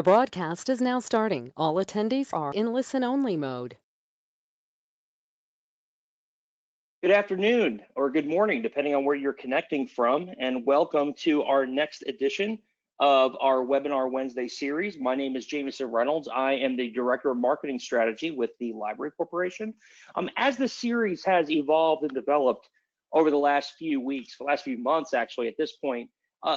The broadcast is now starting. All attendees are in listen-only mode. Good afternoon or good morning, depending on where you're connecting from, and welcome to our next edition of our Webinar Wednesday series. My name is Jameson Reynolds. I am the Director of Marketing Strategy with the Library Corporation. As the series has evolved and developed over the last few weeks, the last few months actually at this point,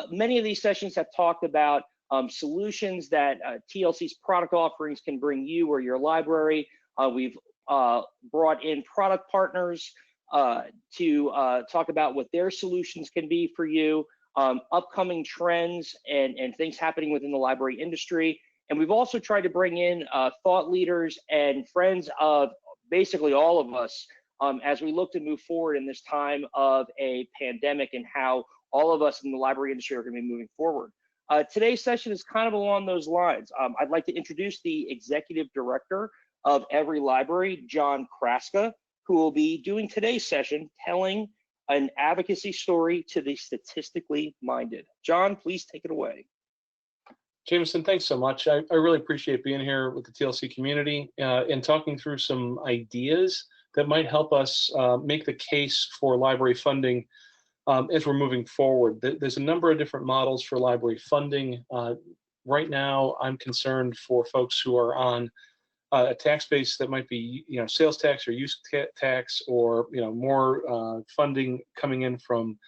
many of these sessions have talked about solutions that TLC's product offerings can bring you or your library. We've brought in product partners to talk about what their solutions can be for you, upcoming trends and things happening within the library industry. And we've also tried to bring in thought leaders and friends of basically all of us as we look to move forward in this time of a pandemic and how all of us in the library industry are going to be moving forward. Today's session is kind of along those lines. I'd like to introduce the Executive Director of EveryLibrary, John Chrastka, who will be doing today's session, telling an advocacy story to the statistically minded. John, please take it away. Jameson, thanks so much. I really appreciate being here with the TLC community and talking through some ideas that might help us make the case for library funding as we're moving forward. There's a number of different models for library funding. Right now, I'm concerned for folks who are on a tax base that might be, sales tax or use tax, or more funding coming in from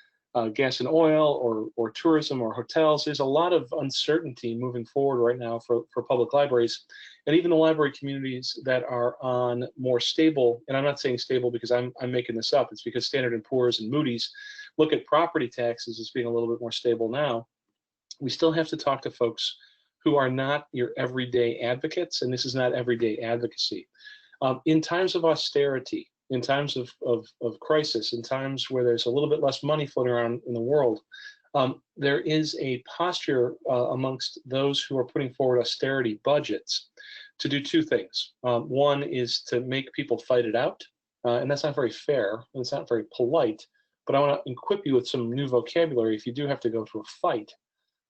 gas and oil or tourism or hotels. There's a lot of uncertainty moving forward right now for public libraries, and even the library communities that are on more stable. And I'm not saying stable because I'm making this up. It's because Standard & Poor's and Moody's look at property taxes as being a little bit more stable now. We still have to talk to folks who are not your everyday advocates, and this is not everyday advocacy. In times of austerity, in times of crisis, in times where there's a little bit less money floating around in the world, there is a posture amongst those who are putting forward austerity budgets to do two things. One is to make people fight it out, and that's not very fair, and it's not very polite, but I want to equip you with some new vocabulary if you do have to go to a fight.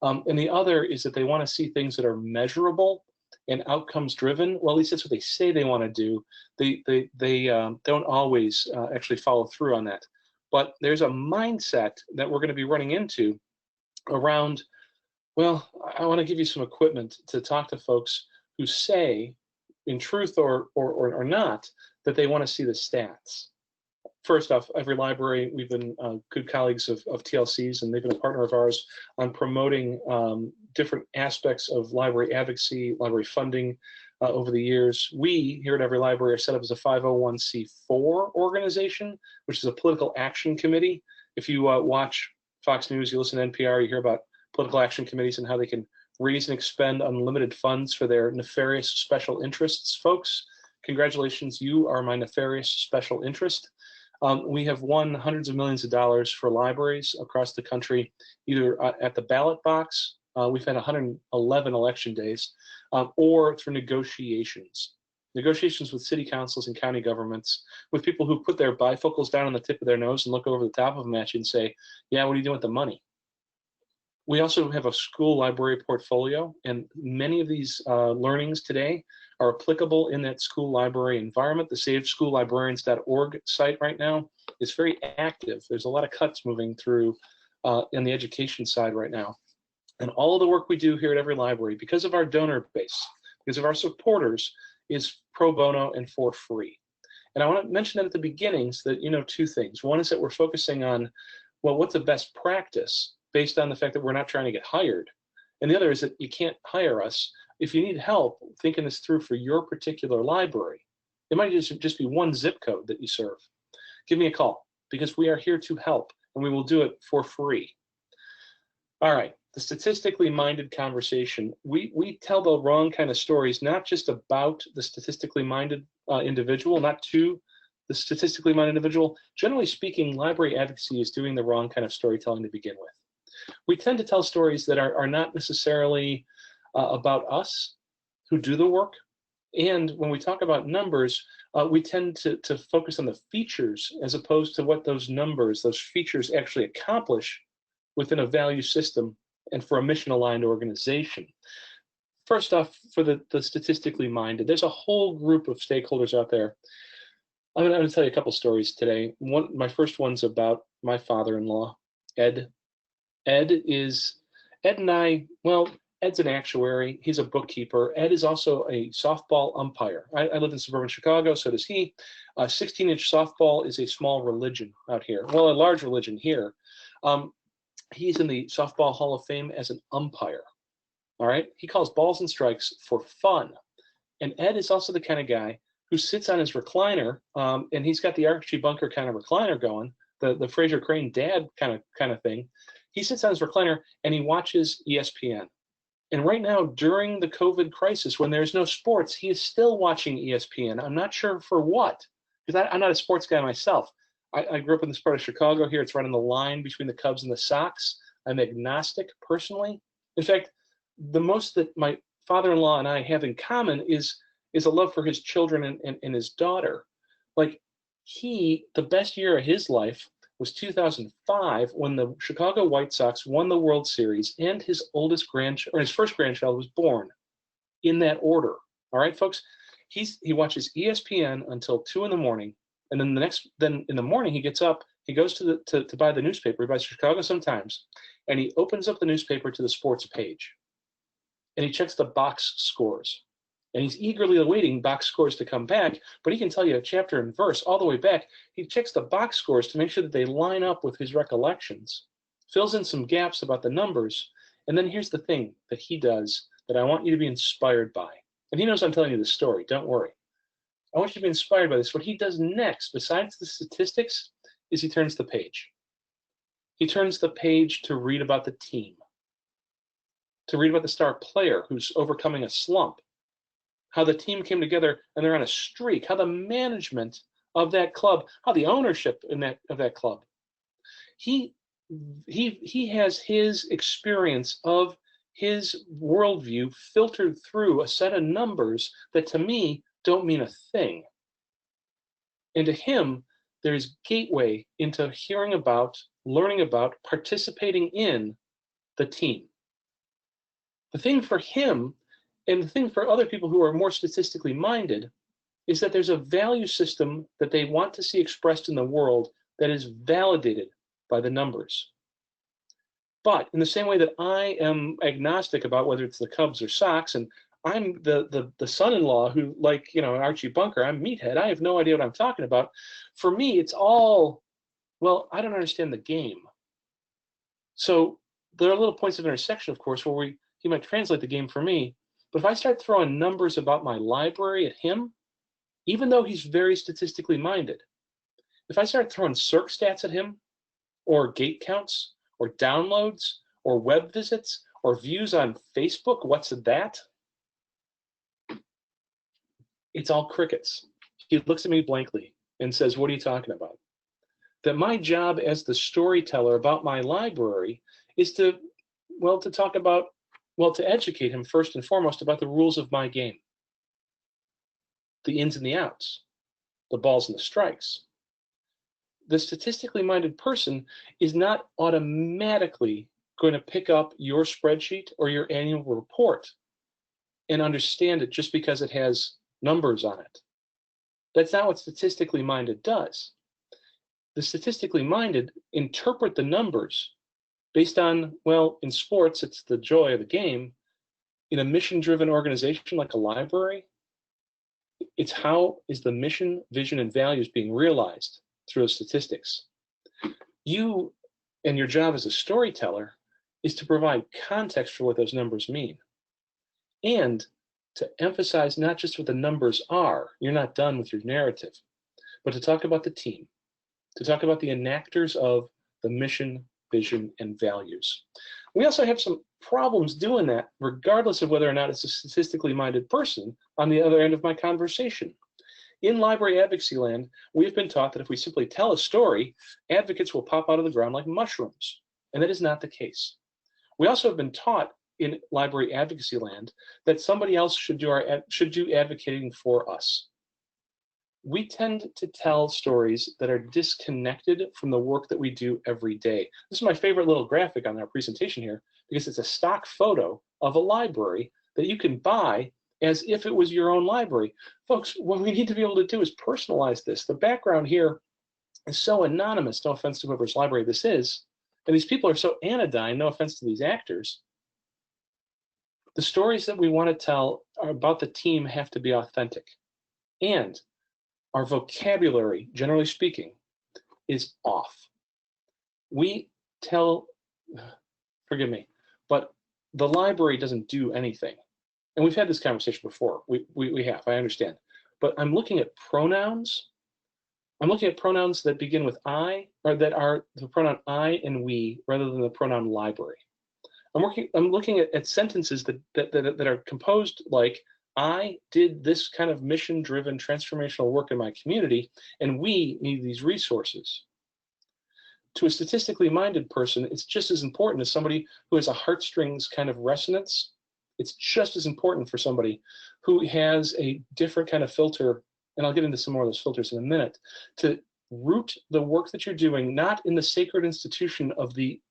And the other is that they want to see things that are measurable and outcomes driven. Well, at least that's what they say they want to do. They don't always actually follow through on that. But there's a mindset that we're going to be running into around, well, I want to give you some equipment to talk to folks who say, in truth or not, that they want to see the stats. First off, EveryLibrary, we've been good colleagues of TLC's, and they've been a partner of ours on promoting different aspects of library advocacy, library funding over the years. We here at EveryLibrary are set up as a 501c4 organization, which is a political action committee. If you watch Fox News, you listen to NPR, you hear about political action committees and how they can raise and expend unlimited funds for their nefarious special interests. Folks, congratulations, you are my nefarious special interest. We have won hundreds of millions of dollars for libraries across the country, either at the ballot box, we've had 111 election days, or through negotiations with city councils and county governments, with people who put their bifocals down on the tip of their nose and look over the top of them at you and say, yeah, what are you doing with the money? We also have a school library portfolio, and many of these learnings today are applicable in that school library environment. The SaveSchoolLibrarians.org site right now is very active. There's a lot of cuts moving through in the education side right now. And all of the work we do here at EveryLibrary, because of our donor base, because of our supporters, is pro bono and for free. And I want to mention that at the beginning so that you know two things. One is that we're focusing on, well, what's the best practice based on the fact that we're not trying to get hired. And the other is that you can't hire us. If you need help thinking this through for your particular library, it might just be one zip code that you serve. Give me a call, because we are here to help, and we will do it for free. All right, the statistically minded conversation. We tell the wrong kind of stories, not just about the statistically minded individual, not to the statistically minded individual. Generally speaking, library advocacy is doing the wrong kind of storytelling to begin with. We tend to tell stories that are not necessarily about us who do the work. And when we talk about numbers, we tend to focus on the features as opposed to what those numbers, those features actually accomplish within a value system and for a mission-aligned organization. first off, for the statistically minded, there's a whole group of stakeholders out there. I'm going to tell you a couple stories today. My first one's about my father-in-law, Ed. Ed and I, well, Ed's an actuary. He's a bookkeeper. Ed is also a softball umpire. I live in suburban Chicago, so does he. 16-inch softball is a small religion out here. Well, a large religion here. He's in the Softball Hall of Fame as an umpire. All right. He calls balls and strikes for fun. And Ed is also the kind of guy who sits on his recliner, and he's got the Archie Bunker kind of recliner going, the Fraser Crane dad kind of thing. He sits on his recliner and he watches ESPN. And right now, during the COVID crisis, when there's no sports, he is still watching ESPN. I'm not sure for what, because I'm not a sports guy myself. I grew up in this part of Chicago here. It's right on the line between the Cubs and the Sox. I'm agnostic personally. In fact, the most that my father-in-law and I have in common is a love for his children and his daughter. Like the best year of his life was 2005 when the Chicago White Sox won the World Series and his first grandchild was born in that order. All right, folks, he watches ESPN until 2 in the morning. And then in the morning, he gets up, he goes to buy the newspaper, he buys Chicago Sun-Times, and he opens up the newspaper to the sports page. And he checks the box scores. And he's eagerly awaiting box scores to come back, but he can tell you a chapter and verse all the way back. He checks the box scores to make sure that they line up with his recollections, fills in some gaps about the numbers, and then here's the thing that he does that I want you to be inspired by. And he knows I'm telling you this story, don't worry. I want you to be inspired by this. What he does next, besides the statistics, is he turns the page. He turns the page to read about the team, to read about the star player who's overcoming a slump, how the team came together and they're on a streak, how the management of that club, how the ownership of that club. He has his experience of his worldview filtered through a set of numbers that to me don't mean a thing. And to him, there's gateway into hearing about, learning about, participating in the team. The thing for him, and the thing for other people who are more statistically minded, is that there's a value system that they want to see expressed in the world that is validated by the numbers. But in the same way that I am agnostic about whether it's the Cubs or Sox, and I'm the son-in-law who, like, Archie Bunker, I'm meathead, I have no idea what I'm talking about. For me, it's all, well, I don't understand the game. So there are little points of intersection, of course, where he might translate the game for me. But if I start throwing numbers about my library at him, even though he's very statistically minded, if I start throwing circ stats at him, or gate counts, or downloads, or web visits, or views on Facebook, what's that? It's all crickets. He looks at me blankly and says, what are you talking about? That my job as the storyteller about my library is to talk about, to educate him first and foremost about the rules of my game. The ins and the outs, the balls and the strikes. The statistically minded person is not automatically going to pick up your spreadsheet or your annual report and understand it just because it has numbers on it. That's not what statistically minded does. The statistically minded interpret the numbers based on, in sports, it's the joy of the game. In a mission-driven organization like a library, it's how is the mission, vision, and values being realized through those statistics. You and your job as a storyteller is to provide context for what those numbers mean. And to emphasize not just what the numbers are, you're not done with your narrative, but to talk about the team, to talk about the enactors of the mission, vision, and values. We also have some problems doing that, regardless of whether or not it's a statistically minded person on the other end of my conversation. In library advocacy land, we've been taught that if we simply tell a story, advocates will pop out of the ground like mushrooms, and that is not the case. We also have been taught in library advocacy land that somebody else should do advocating for us. We tend to tell stories that are disconnected from the work that we do every day. This is my favorite little graphic on our presentation here, because it's a stock photo of a library that you can buy as if it was your own library. Folks, what we need to be able to do is personalize this. The background here is so anonymous, no offense to whoever's library this is, and these people are so anodyne, no offense to these actors. The stories that we want to tell about the team have to be authentic. And our vocabulary, generally speaking, is off. We tell, forgive me, but the library doesn't do anything. And we've had this conversation before. We have, I understand. But I'm looking at pronouns. I'm looking at pronouns that begin with I, or that are the pronoun I and we, rather than the pronoun library. I'm looking at sentences that are composed like, I did this kind of mission-driven transformational work in my community, and we need these resources. To a statistically minded person, it's just as important as somebody who has a heartstrings kind of resonance. It's just as important for somebody who has a different kind of filter, and I'll get into some more of those filters in a minute, to root the work that you're doing not in the sacred institution of the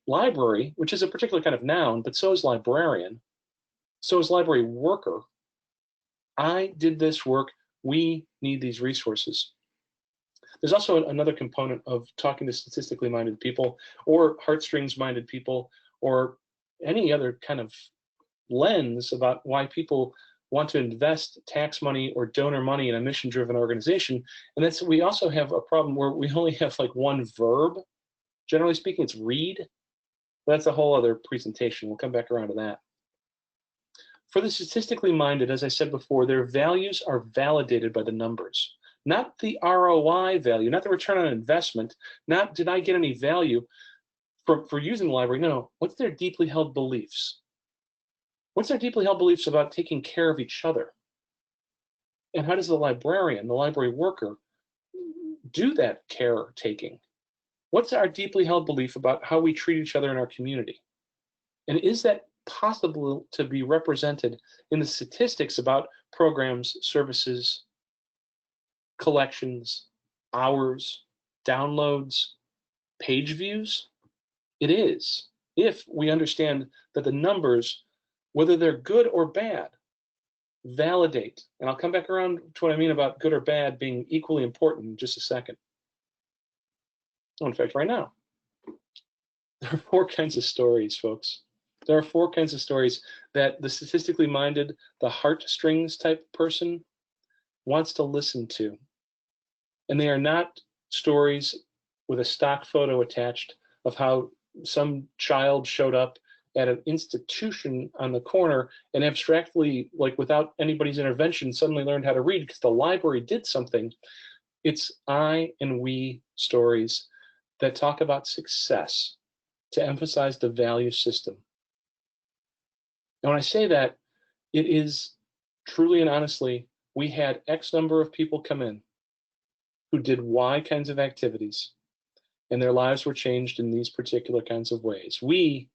library, which is a particular kind of noun, but so is librarian, so is library worker. I did this work. We need these resources. There's also another component of talking to statistically minded people or heartstrings minded people or any other kind of lens about why people want to invest tax money or donor money in a mission-driven organization. And that's, we also have a problem where we only have like one verb. Generally speaking, it's read. That's a whole other presentation. We'll come back around to that. For the statistically minded, as I said before, their values are validated by the numbers. Not the ROI value, not the return on investment, not did I get any value for using the library. No, what's their deeply held beliefs? What's their deeply held beliefs about taking care of each other? And how does the librarian, the library worker, do that caretaking? What's our deeply held belief about how we treat each other in our community? And is that possible to be represented in the statistics about programs, services, collections, hours, downloads, page views? It is, if we understand that the numbers, whether they're good or bad, validate. And I'll come back around to what I mean about good or bad being equally important in just a second. Oh, in fact, right now, there are 4 kinds of stories, folks. There are 4 kinds of stories that the statistically minded, the heartstrings type person wants to listen to. And they are not stories with a stock photo attached of how some child showed up at an institution on the corner and abstractly, like without anybody's intervention, suddenly learned how to read because the library did something. It's I and we stories that talk about success to emphasize the value system. And when I say that, it is truly and honestly, we had X number of people come in who did Y kinds of activities, and their lives were changed in these particular kinds of ways. We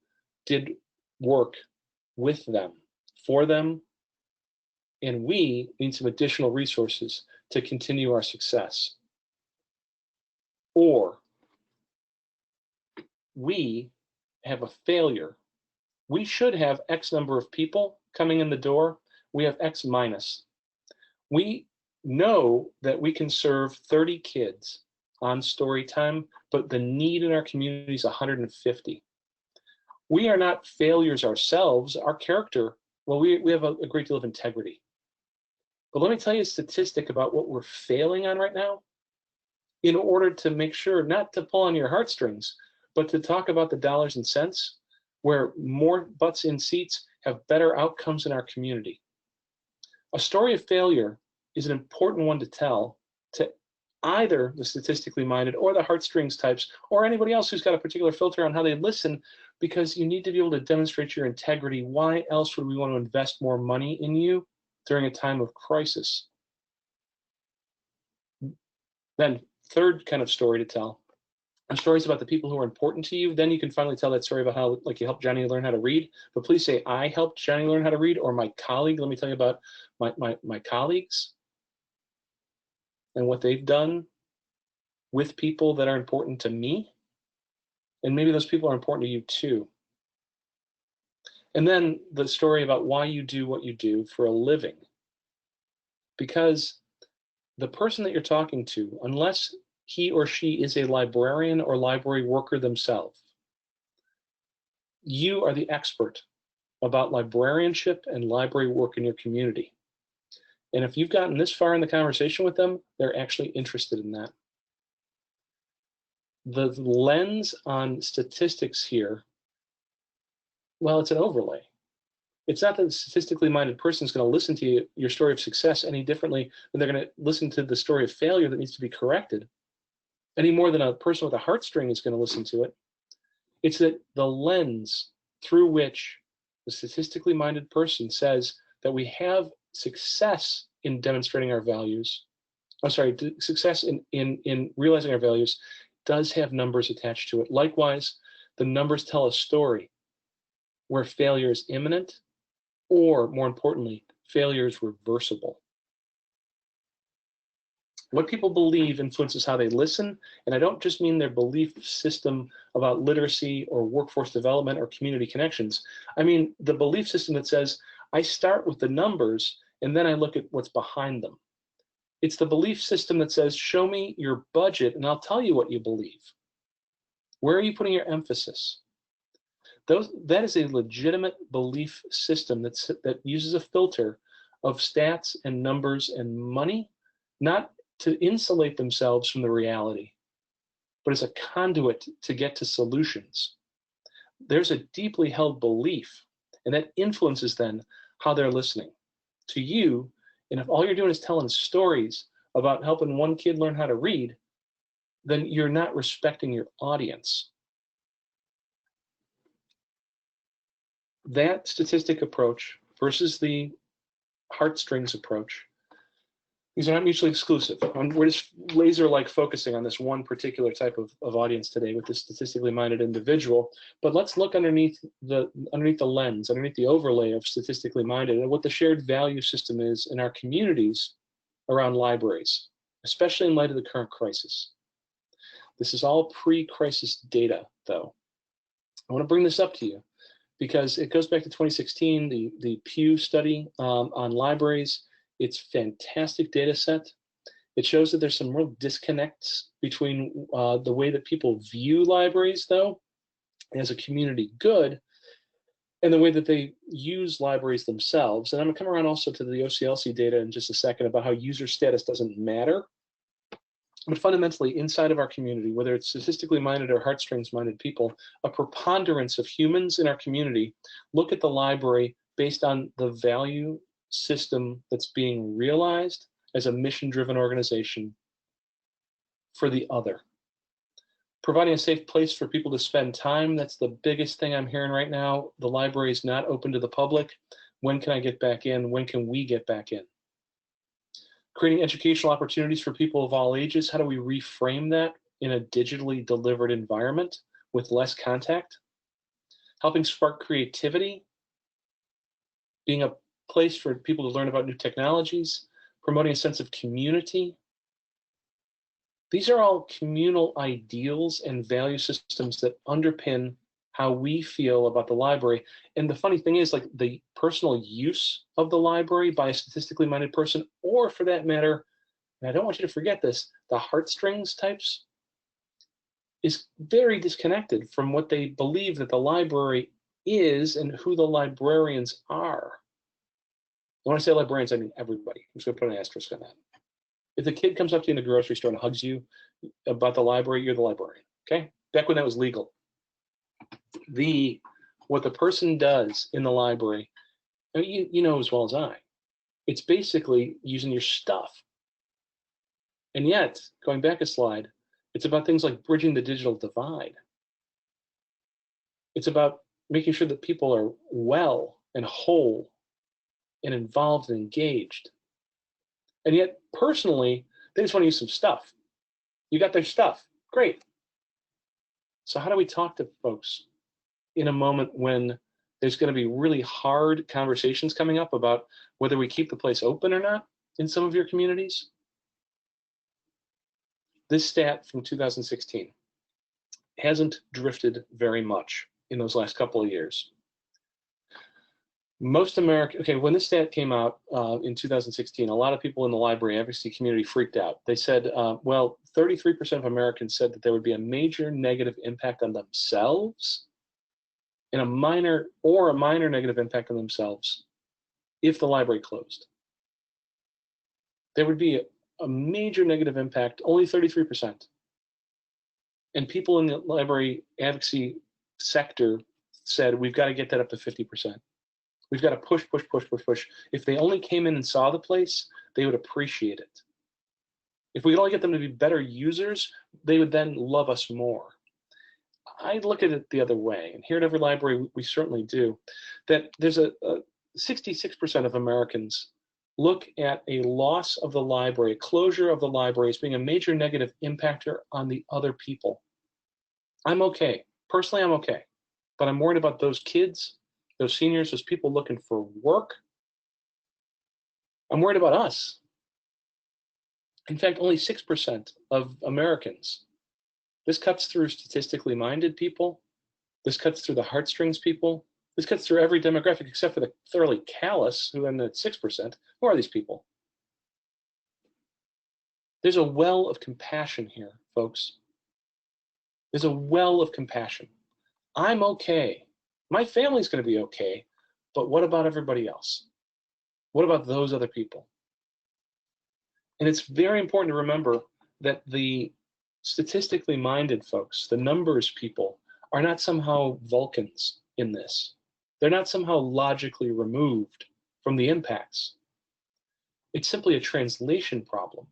did work with them, for them, and we need some additional resources to continue our success. Or we have a failure. We should have X number of people coming in the door. We have X minus. We know that we can serve 30 kids on story time, but the need in our community is 150. We are not failures ourselves. Our character, well, we have a great deal of integrity. But let me tell you a statistic about what we're failing on right now in order to make sure, not to pull on your heartstrings, but to talk about the dollars and cents, where more butts in seats have better outcomes in our community. A story of failure is an important one to tell to either the statistically minded or the heartstrings types or anybody else who's got a particular filter on how they listen, because you need to be able to demonstrate your integrity. Why else would we want to invest more money in you during a time of crisis? Then, third kind of story to tell are stories about the people who are important to you. Then you can finally tell that story about how, like, you helped Johnny learn how to read. But please say, I helped Johnny learn how to read, or my colleague. Let me tell you about my colleagues and what they've done with people that are important to me. And maybe those people are important to you too. And then the story about why you do what you do for a living. Because the person that you're talking to, unless he or she is a librarian or library worker themselves, you are the expert about librarianship and library work in your community. And if you've gotten this far in the conversation with them, they're actually interested in that. The lens on statistics here, well, it's an overlay. It's not that the statistically minded person is going to listen to your story of success any differently than they're going to listen to the story of failure that needs to be corrected, any more than a person with a heartstring is going to listen to it. It's that the lens through which the statistically minded person says that we have success in demonstrating our values, success in realizing our values does have numbers attached to it. Likewise, the numbers tell a story where failure is imminent, or more importantly, failure is reversible. What people believe influences how they listen, and I don't just mean their belief system about literacy or workforce development or community connections. I mean the belief system that says, I start with the numbers and then I look at what's behind them. It's the belief system that says, show me your budget and I'll tell you what you believe. Where are you putting your emphasis? That is a legitimate belief system that uses a filter of stats and numbers and money, not to insulate themselves from the reality, but as a conduit to get to solutions. There's a deeply held belief, and that influences then how they're listening to you. And if all you're doing is telling stories about helping one kid learn how to read, then you're not respecting your audience. That statistic approach versus the heartstrings approach, these are not mutually exclusive. We're just laser-like focusing on this one particular type of audience today with this statistically minded individual. But let's look underneath the lens, underneath the overlay of statistically minded, and what the shared value system is in our communities around libraries, especially in light of the current crisis. This is all pre-crisis data, though. I want to bring this up to you because it goes back to 2016, the Pew study on libraries. It's a fantastic data set. It shows that there's some real disconnects between the way that people view libraries, though, as a community good, and the way that they use libraries themselves. And I'm going to come around also to the OCLC data in just a second about how user status doesn't matter. But fundamentally, inside of our community, whether it's statistically minded or heartstrings minded people, a preponderance of humans in our community look at the library based on the value system that's being realized as a mission-driven organization for the other. Providing a safe place for people to spend time, that's the biggest thing I'm hearing right now. The library is not open to the public. When can I get back in? When can we get back in? Creating educational opportunities for people of all ages. How do we reframe that in a digitally delivered environment with less contact? Helping spark creativity, being a place for people to learn about new technologies, promoting a sense of community. These are all communal ideals and value systems that underpin how we feel about the library. And the funny thing is, like, the personal use of the library by a statistically minded person, or for that matter, and I don't want you to forget this, the heartstrings types, is very disconnected from what they believe that the library is and who the librarians are. When I say librarians, I mean everybody. I'm just going to put an asterisk on that. If the kid comes up to you in the grocery store and hugs you about the library, you're the librarian, okay? Back when that was legal. What the person does in the library, you know as well as I, it's basically using your stuff. And yet, going back a slide, it's about things like bridging the digital divide. It's about making sure that people are well and whole and involved and engaged. And yet, personally, they just want to use some stuff. You got their stuff. Great. So how do we talk to folks in a moment when there's going to be really hard conversations coming up about whether we keep the place open or not in some of your communities? This stat from 2016 hasn't drifted very much in those last couple of years. Most American, okay, when this stat came out in 2016, a lot of people in the library advocacy community freaked out. They said, well, 33% of Americans said that there would be a major negative impact on themselves and a minor negative impact on themselves if the library closed. There would be a major negative impact, only 33%. And people in the library advocacy sector said, we've got to get that up to 50%. We've got to push, push, push, push, push. If they only came in and saw the place, they would appreciate it. If we could only get them to be better users, they would then love us more. I look at it the other way, and here at EveryLibrary, we certainly do, that there's a 66% of Americans look at a loss of the library, a closure of the library as being a major negative impactor on the other people. I'm okay. Personally, I'm okay. But I'm worried about those kids, those seniors, those people looking for work. I'm worried about us. In fact, only 6% of Americans. This cuts through statistically minded people. This cuts through the heartstrings people. This cuts through every demographic except for the thoroughly callous, who end at 6%. Who are these people? There's a well of compassion here, folks. There's a well of compassion. I'm okay. My family's going to be okay, but what about everybody else? What about those other people? And it's very important to remember that the statistically minded folks, the numbers people, are not somehow Vulcans in this. They're not somehow logically removed from the impacts. It's simply a translation problem.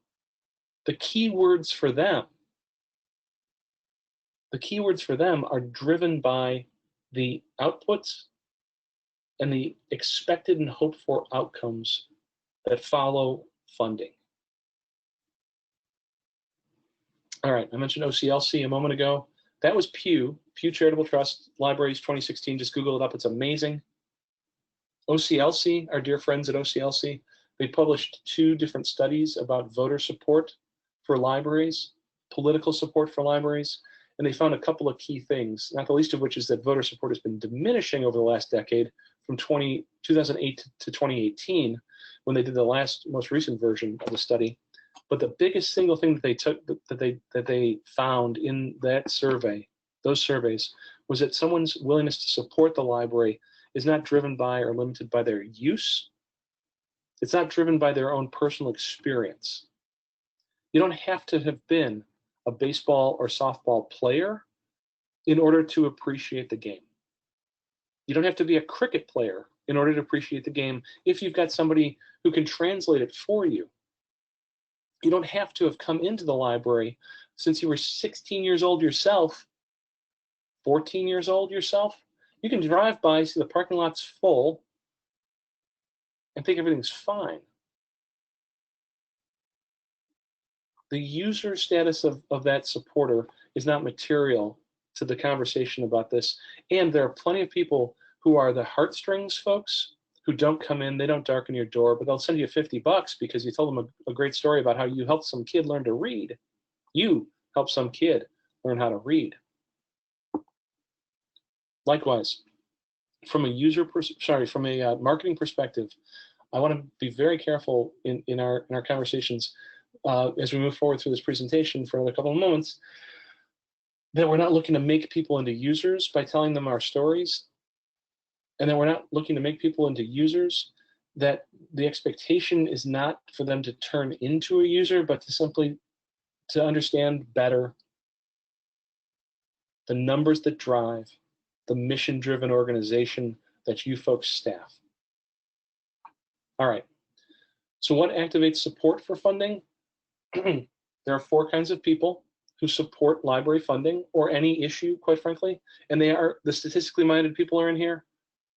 The key words for them are driven by the outputs and the expected and hoped for outcomes that follow funding. All right, I mentioned OCLC a moment ago. That was Pew Charitable Trust Libraries 2016. Just Google it up, it's amazing. OCLC, our dear friends at OCLC, they published 2 different studies about voter support for libraries, political support for libraries, and they found a couple of key things, not the least of which is that voter support has been diminishing over the last decade from 2008 to 2018, when they did the most recent version of the study. But the biggest single thing that they found in that survey, those surveys, was that someone's willingness to support the library is not driven by or limited by their use. It's not driven by their own personal experience. You don't have to have been a baseball or softball player in order to appreciate the game. You don't have to be a cricket player in order to appreciate the game if you've got somebody who can translate it for you. You don't have to have come into the library since you were 16 years old yourself, 14 years old yourself. You can drive by, see the parking lot's full, and think everything's fine. The user status of that supporter is not material to the conversation about this. And there are plenty of people who are the heartstrings folks who don't come in, they don't darken your door, but they'll send you $50 because you told them a great story about how you helped some kid learn to read. You helped some kid learn how to read. Likewise, from a marketing perspective, I want to be very careful in our conversations as we move forward through this presentation for another couple of moments, that we're not looking to make people into users by telling them our stories, and that we're not looking to make people into users, that the expectation is not for them to turn into a user, but to simply to understand better the numbers that drive the mission-driven organization that you folks staff. All right, so what activates support for funding? There are 4 kinds of people who support library funding or any issue, quite frankly, and they are the statistically minded people are in here.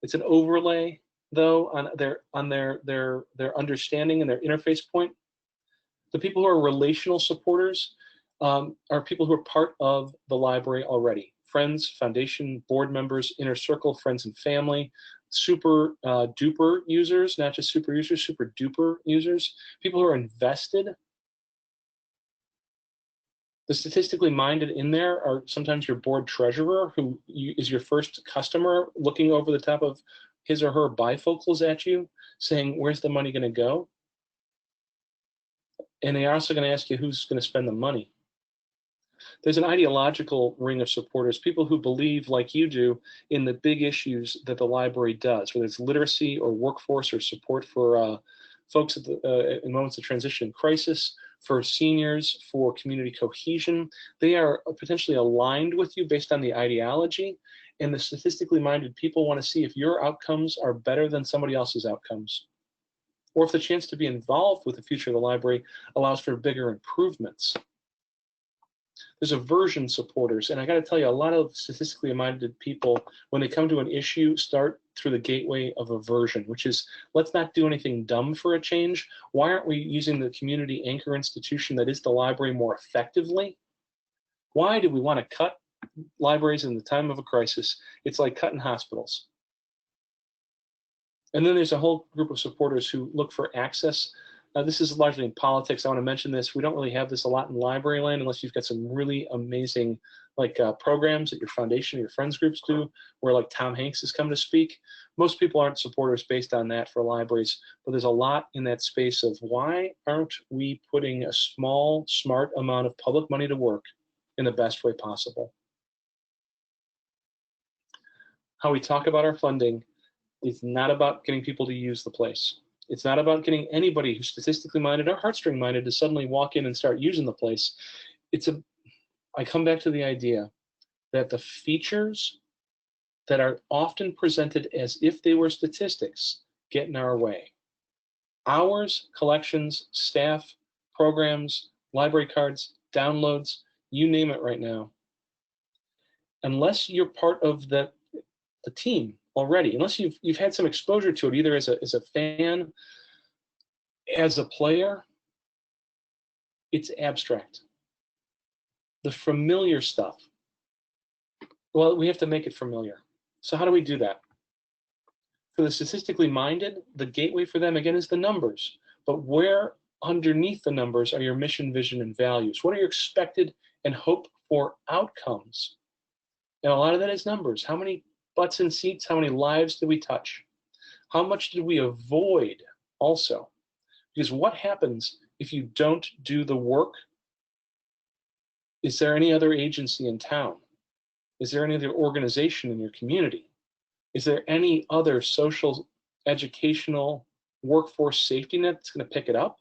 It's an overlay, though, on their understanding and their interface point. The people who are relational supporters are people who are part of the library already. Friends, foundation, board members, inner circle, friends and family, super duper users, not just super users, super duper users, people who are invested. The statistically minded in there are sometimes your board treasurer, who is your first customer looking over the top of his or her bifocals at you saying, where's the money going to go? And they're also going to ask you who's going to spend the money. There's an ideological ring of supporters, people who believe, like you do, in the big issues that the library does, whether it's literacy or workforce or support for folks at in moments of transition and crisis, for seniors, for community cohesion. They are potentially aligned with you based on the ideology, and the statistically minded people want to see if your outcomes are better than somebody else's outcomes, or if the chance to be involved with the future of the library allows for bigger improvements. There's aversion supporters, and I got to tell you, a lot of statistically minded people, when they come to an issue, start through the gateway of aversion, which is, let's not do anything dumb for a change. Why aren't we using the community anchor institution that is the library more effectively? Why do we want to cut libraries in the time of a crisis? It's like cutting hospitals. And then there's a whole group of supporters who look for access. This is largely in politics. I want to mention this. We don't really have this a lot in library land unless you've got some really amazing programs that your foundation or your friends groups do, where like Tom Hanks has come to speak. Most people aren't supporters based on that for libraries, but there's a lot in that space of why aren't we putting a small, smart amount of public money to work in the best way possible? How we talk about our funding is not about getting people to use the place. It's not about getting anybody who's statistically minded or heartstring minded to suddenly walk in and start using the place. I come back to the idea that the features that are often presented as if they were statistics get in our way. Hours, collections, staff, programs, library cards, downloads, you name it right now. Unless you're part of the team already, unless you've had some exposure to it, either as a fan, as a player, it's abstract. The familiar stuff, well, we have to make it familiar. So how do we do that? For the statistically minded, the gateway for them, again, is the numbers. But where underneath the numbers are your mission, vision, and values? What are your expected and hoped for outcomes? And a lot of that is numbers. How many butts in seats? How many lives did we touch? How much did we avoid also? Because what happens if you don't do the work? Is there any other agency in town? Is there any other organization in your community? Is there any other social, educational, workforce safety net that's going to pick it up?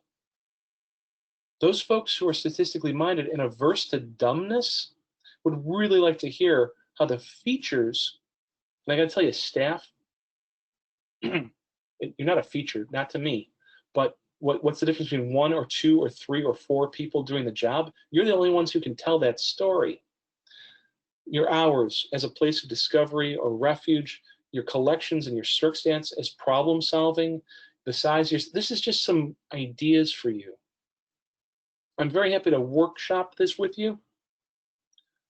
Those folks who are statistically minded and averse to dumbness would really like to hear how the features, and I got to tell you, staff, you're not a feature, not to me, but what's the difference between 1 or 2 or 3 or 4 people doing the job? You're the only ones who can tell that story. Your hours as a place of discovery or refuge, your collections and your circumstance as problem solving, the size, this is just some ideas for you. I'm very happy to workshop this with you,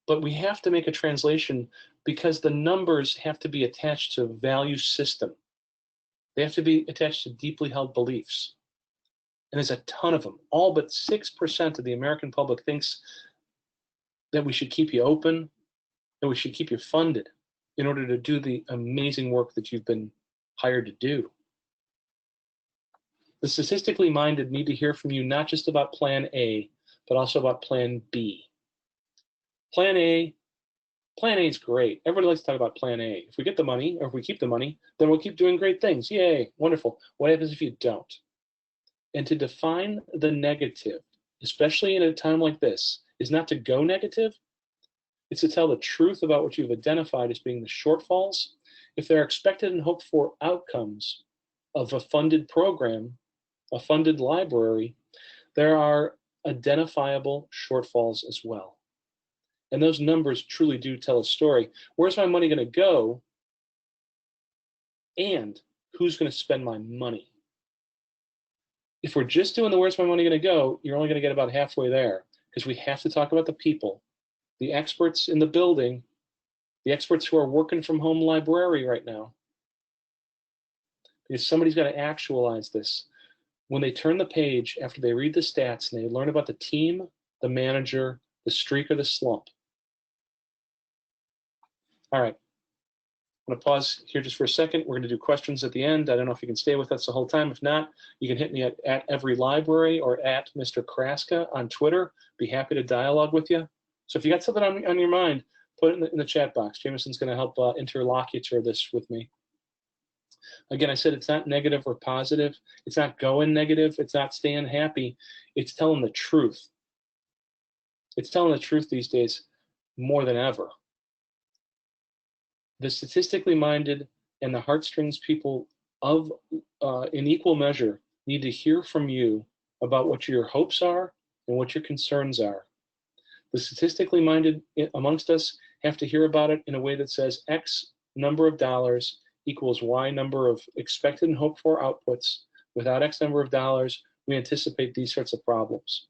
but we have to make a translation because the numbers have to be attached to a value system. They have to be attached to deeply held beliefs. And there's a ton of them. All but 6% of the American public thinks that we should keep you open, that we should keep you funded in order to do the amazing work that you've been hired to do. The statistically minded need to hear from you not just about plan A, but also about plan B. Plan A is great. Everybody likes to talk about plan A. If we get the money, or if we keep the money, then we'll keep doing great things. Yay, wonderful. What happens if you don't? And to define the negative, especially in a time like this, is not to go negative. It's to tell the truth about what you've identified as being the shortfalls. If there are expected and hoped for outcomes of a funded program, a funded library, there are identifiable shortfalls as well. And those numbers truly do tell a story. Where's my money going to go? And who's going to spend my money? If we're just doing the where's my money going to go, you're only going to get about halfway there, because we have to talk about the people, the experts in the building, the experts who are working from home library right now. Because somebody's got to actualize this. When they turn the page after they read the stats and they learn about the team, the manager, the streak or the slump. All right, I'm going to pause here just for a second. We're going to do questions at the end. I don't know if you can stay with us the whole time. If not, you can hit me at EveryLibrary or at Mr. Chrastka on Twitter. Be happy to dialogue with you. So if you got something on your mind, put it in the chat box. Jameson's going to help interlocutor this with me. Again, I said it's not negative or positive. It's not going negative. It's not staying happy. It's telling the truth. It's telling the truth these days more than ever. The statistically minded and the heartstrings people of in equal measure need to hear from you about what your hopes are and what your concerns are. The statistically minded amongst us have to hear about it in a way that says X number of dollars equals Y number of expected and hoped for outputs. Without X number of dollars, we anticipate these sorts of problems.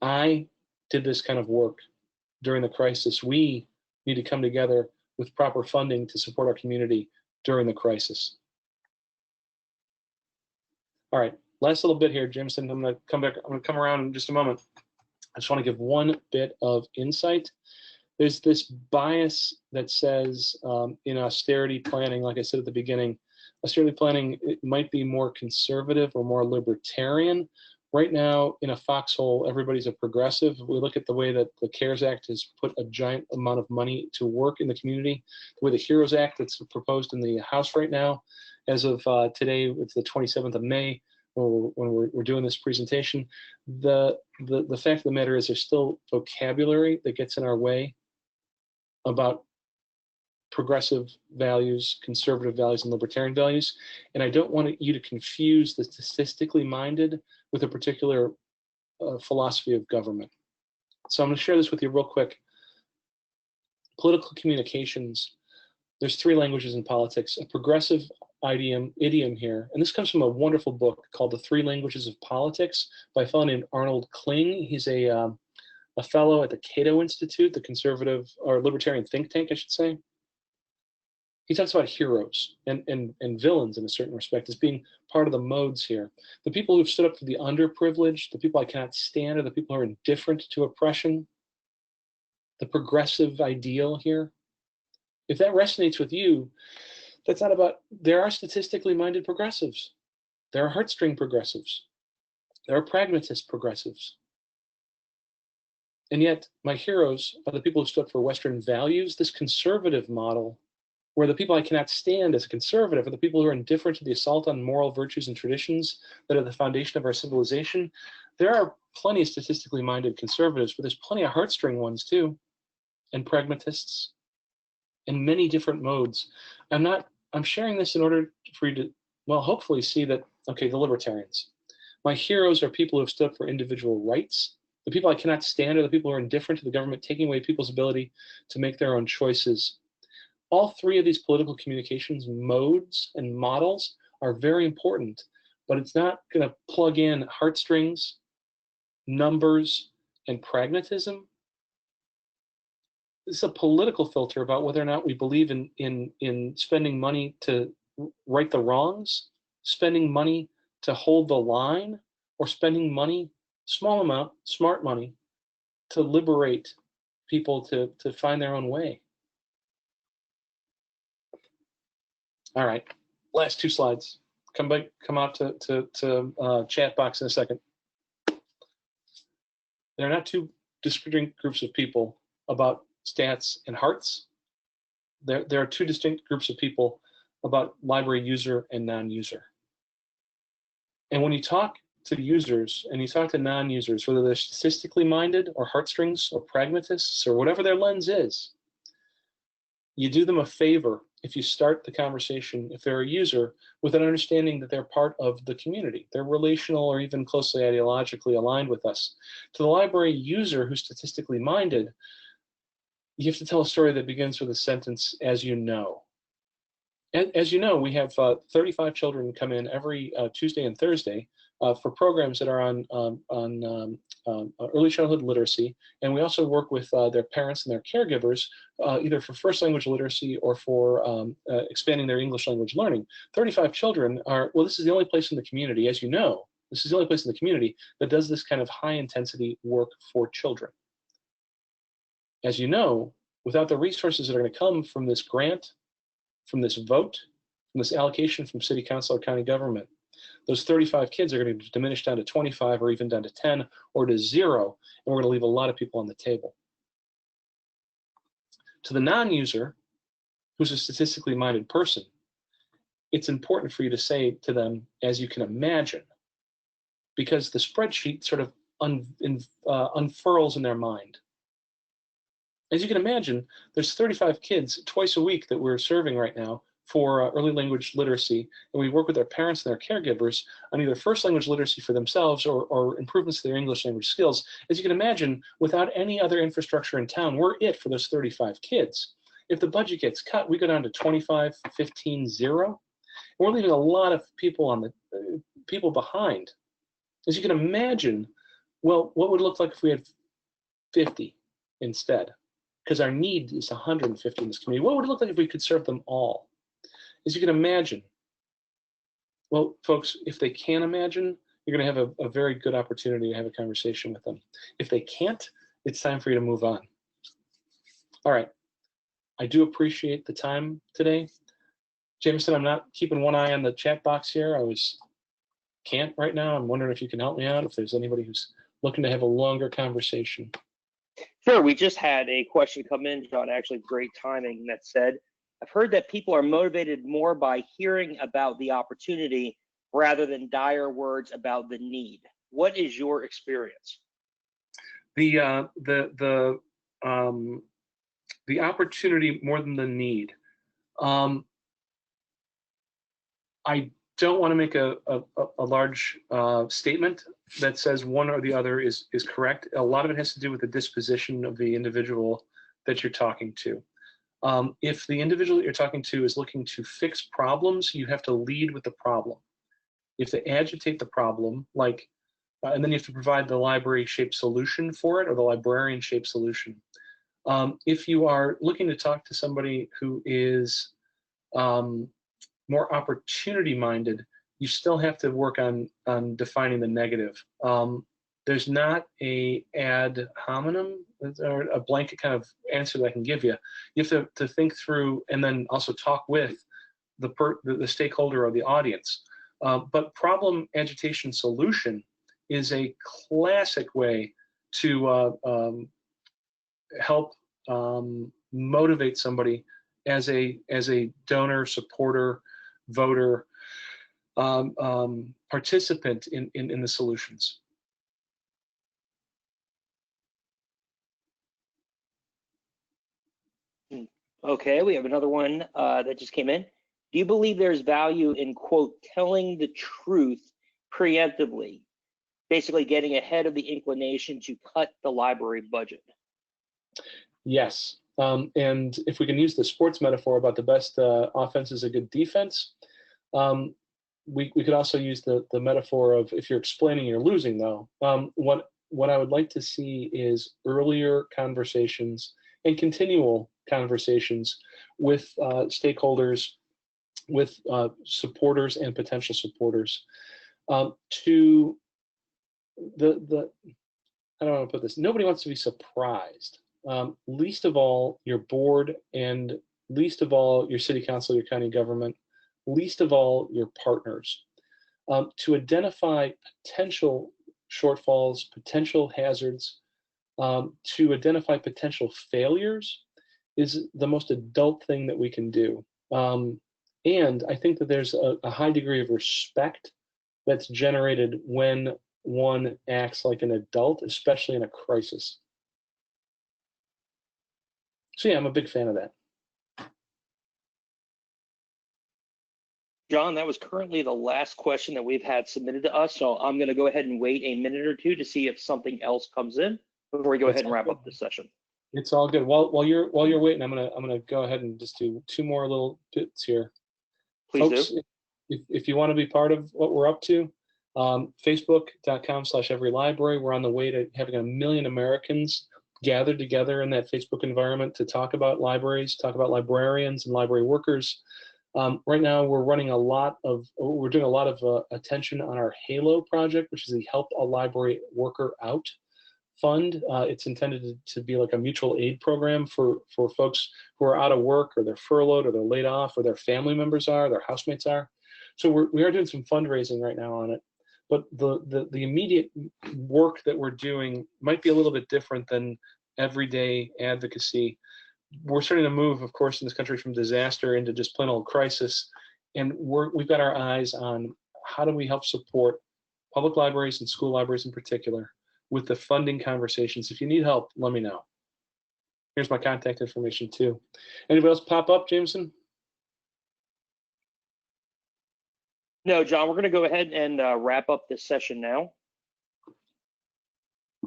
I did this kind of work during the crisis. We need to come together with proper funding to support our community during the crisis. All right, last little bit here, Jameson. I'm going to come back. I'm going to come around in just a moment. I just want to give one bit of insight. There's this bias that says in austerity planning, like I said at the beginning, austerity planning, it might be more conservative or more libertarian. Right now, in a foxhole, everybody's a progressive. We look at the way that the CARES Act has put a giant amount of money to work in the community, the way the HEROES Act that's proposed in the House right now, as of today, it's the 27th of May, when we're doing this presentation. The fact of the matter is there's still vocabulary that gets in our way about progressive values, conservative values, and libertarian values. And I don't want you to confuse the statistically minded with a particular philosophy of government. So I'm going to share this with you real quick. Political communications, there's three languages in politics. A progressive idiom here, and this comes from a wonderful book called The Three Languages of Politics by a fellow named Arnold Kling. He's a fellow at the Cato Institute, the conservative or libertarian think tank, I should say. He talks about heroes and villains in a certain respect as being part of the modes here. The people who've stood up for the underprivileged, the people I cannot stand, are the people who are indifferent to oppression. The progressive ideal here. If that resonates with you, that's not about, there are statistically minded progressives. There are heartstring progressives. There are pragmatist progressives. And yet my heroes are the people who stood up for Western values, this conservative model, where the people I cannot stand as a conservative are the people who are indifferent to the assault on moral virtues and traditions that are the foundation of our civilization. There are plenty of statistically minded conservatives, but there's plenty of heartstring ones too, and pragmatists, in many different modes. I'm sharing this in order for you to, well, hopefully see that, okay, the libertarians. My heroes are people who have stood up for individual rights. The people I cannot stand are the people who are indifferent to the government taking away people's ability to make their own choices. All three of these political communications modes and models are very important, but it's not going to plug in heartstrings, numbers, and pragmatism. This is a political filter about whether or not we believe in spending money to right the wrongs, spending money to hold the line, or spending money, small amount, smart money, to liberate people to find their own way. All right, last two slides. Come out to chat box in a second. There are not two distinct groups of people about stats and hearts. There are two distinct groups of people about library user and non-user. And when you talk to users and you talk to non-users, whether they're statistically minded or heartstrings or pragmatists or whatever their lens is, you do them a favor if you start the conversation, if they're a user, with an understanding that they're part of the community. They're relational or even closely ideologically aligned with us. To the library user who's statistically minded, you have to tell a story that begins with a sentence, as you know. As you know, we have 35 children come in every Tuesday and Thursday for programs that are on early childhood literacy, and we also work with their parents and their caregivers, either for first language literacy or for expanding their English language learning. 35 children are, well, this is the only place in the community, as you know, this is the only place in the community that does this kind of high intensity work for children. As you know, without the resources that are going to come from this grant, from this vote, from this allocation from city council or county government, those 35 kids are going to diminish down to 25 or even down to 10 or to 0, and we're going to leave a lot of people on the table. To the non-user, who's a statistically minded person, it's important for you to say to them, as you can imagine, because the spreadsheet sort of unfurls in their mind. As you can imagine, there's 35 kids twice a week that we're serving right now for early language literacy, and we work with their parents and their caregivers on either first language literacy for themselves or improvements to their English language skills. As you can imagine, without any other infrastructure in town, we're it for those 35 kids. If the budget gets cut, we go down to 25, 15, 0. We're leaving a lot of people on the people behind. As you can imagine, well, what would it look like if we had 50 instead? Because our need is 150 in this community. What would it look like if we could serve them all? As you can imagine, well, folks, if they can imagine, you're going to have a very good opportunity to have a conversation with them. If they can't, it's time for you to move on. All right. I do appreciate the time today. Jameson, I'm not keeping one eye on the chat box here. Can't right now. I'm wondering if you can help me out, if there's anybody who's looking to have a longer conversation. Sure, we just had a question come in, John, actually great timing, that said, I've heard that people are motivated more by hearing about the opportunity rather than dire words about the need. What is your experience? The opportunity more than the need. I don't want to make a large statement that says one or the other is correct. A lot of it has to do with the disposition of the individual that you're talking to. If the individual that you're talking to is looking to fix problems, you have to lead with the problem. You have to agitate the problem, and then you have to provide the library-shaped solution for it, or the librarian-shaped solution. If you are looking to talk to somebody who is more opportunity-minded, you still have to work on defining the negative. There's not a ad hominem or a blanket kind of answer that I can give you. You have to think through and then also talk with the stakeholder or the audience. But problem agitation solution is a classic way to help motivate somebody as a donor, supporter, voter, participant in the solutions. Okay, we have another one that just came in. Do you believe there's value in, quote, telling the truth preemptively, basically getting ahead of the inclination to cut the library budget? Yes, and if we can use the sports metaphor about the best offense is a good defense, we could also use the metaphor of if you're explaining you're losing, though. What I would like to see is earlier conversations and continual conversations with stakeholders, with supporters and potential supporters. How do I want to put this? Nobody wants to be surprised. Least of all your board, and least of all your city council, your county government, least of all your partners. To identify potential shortfalls, potential hazards, to identify potential failures is the most adult thing that we can do. And I think that there's a high degree of respect that's generated when one acts like an adult, especially in a crisis. So yeah, I'm a big fan of that. John, that was currently the last question that we've had submitted to us. So I'm going to go ahead and wait a minute or two to see if something else comes in before we go ahead and wrap up this session. It's all good. While you're waiting, I'm gonna go ahead and just do two more little bits here. Please Folks, do. If you want to be part of what we're up to, Facebook.com/EveryLibrary. We're on the way to having 1 million Americans gathered together in that Facebook environment to talk about libraries, talk about librarians and library workers. Right now, we're doing a lot of attention on our HALO project, which is the Help a Library Worker Out fund. It's intended to be like a mutual aid program for folks who are out of work, or they're furloughed, or they're laid off, or their family members are, their housemates are. So we are doing some fundraising right now on it. But the immediate work that we're doing might be a little bit different than everyday advocacy. We're starting to move, of course, in this country from disaster into just plain old crisis. And we've got our eyes on how do we help support public libraries and school libraries in particular with the funding conversations. If you need help, let me know. Here's my contact information too. Anybody else pop up, Jameson? No, John, we're going to go ahead and wrap up this session now.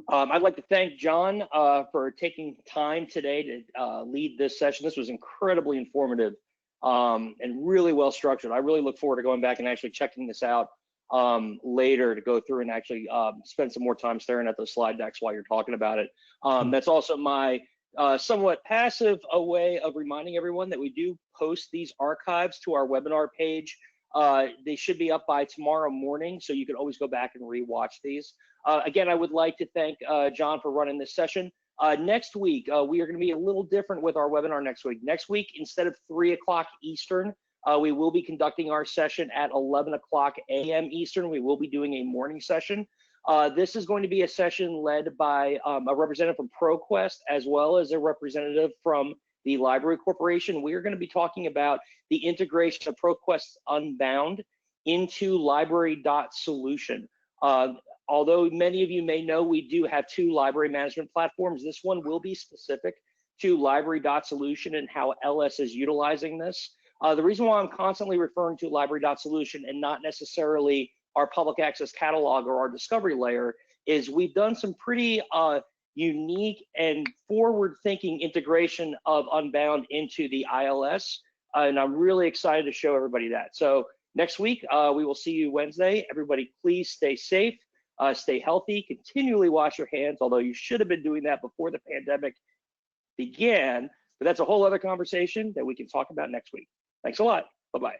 I'd like to thank John for taking time today to lead this session. This was incredibly informative and really well structured. I really look forward to going back and actually checking this out later to go through and actually spend some more time staring at the slide decks while you're talking about it. That's also my somewhat passive way of reminding everyone that we do post these archives to our webinar page. They should be up by tomorrow morning, so you can always go back and rewatch these. Again, I would like to thank John for running this session. Next week, we are going to be a little different with our webinar next week. Next week, instead of 3 o'clock Eastern, we will be conducting our session at 11 o'clock a.m. Eastern. We will be doing a morning session. This is going to be a session led by a representative from ProQuest, as well as a representative from the Library Corporation. We are going to be talking about the integration of ProQuest Unbound into library.solution. Although many of you may know, we do have 2 library management platforms. This one will be specific to library.solution and how LS is utilizing this. The reason why I'm constantly referring to library.solution and not necessarily our public access catalog or our discovery layer is we've done some pretty unique and forward-thinking integration of Unbound into the ILS, and I'm really excited to show everybody that. So next week, we will see you Wednesday. Everybody, please stay safe, stay healthy, continually wash your hands, although you should have been doing that before the pandemic began, but that's a whole other conversation that we can talk about next week. Thanks a lot. Bye-bye.